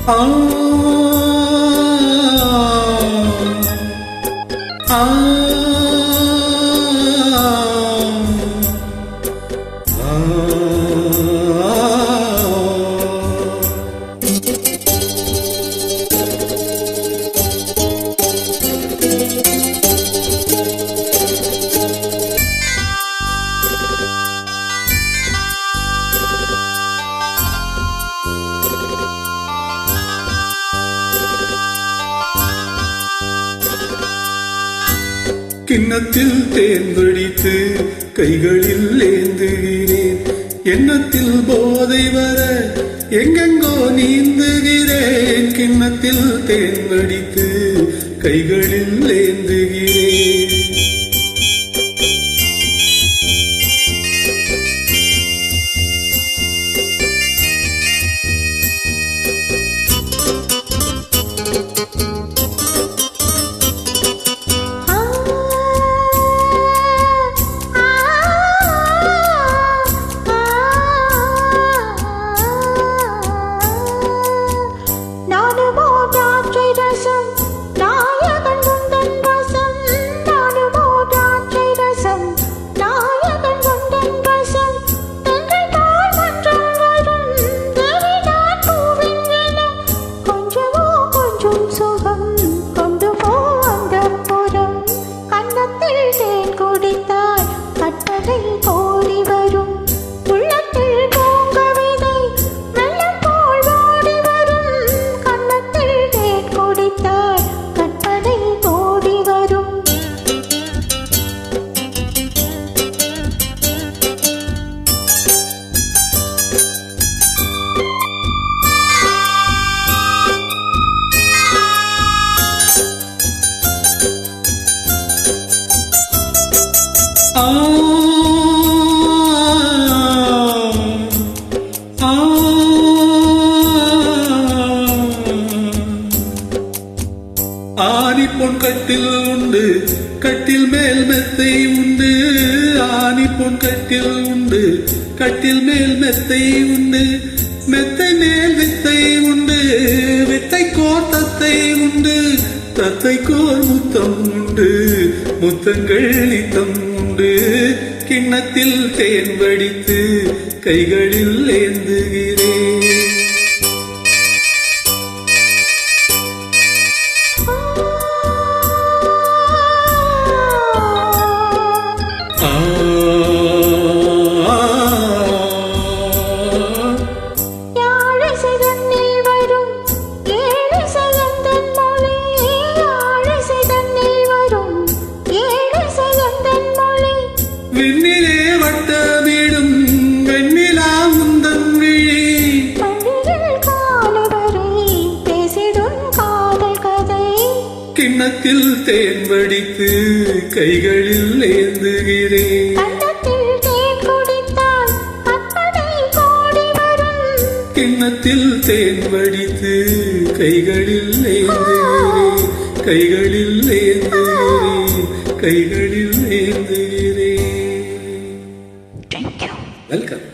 ஆ ஆ கிண்ணத்தில் தேன் வடித்து கைகளில் ஏந்துகிறேன். எண்ணத்தில் போதை வர எங்கெங்கோ நீந்துகிறேன். கிண்ணத்தில் தேன் வடித்து கைகளில் ஏந்துகிறேன். ஆனி பொன் கட்டில் உண்டு, கட்டில் மேல் மெத்தை உண்டு. ஆனி பொன் கட்டில் உண்டு, கட்டில் மேல் மெத்தை உண்டு. மெத்தை மேல் வித்தை உண்டு, வித்தை கோர் தத்தை உண்டு. தத்தை கோர் முத்தம் உண்டு, முத்தங்கள் நித்தம் உண்டு. கிண்ணத்தில் தேன் வடித்து கைகளில் ஏந்துகிறேன். விண்ணிலே வட்டமிடும் வெண்ணிலா முந்தன் விழி, கிண்ணத்தில் தேன் வடித்து கைகளில் ஏந்துகிறேன். கிண்ணத்தில் தேன் வடித்து கைகளில் ஏந்துகிறேன். கைகளில் ஏந்துகிறேன். கைகளில் ஏந்துகிறேன். Thank you. Welcome.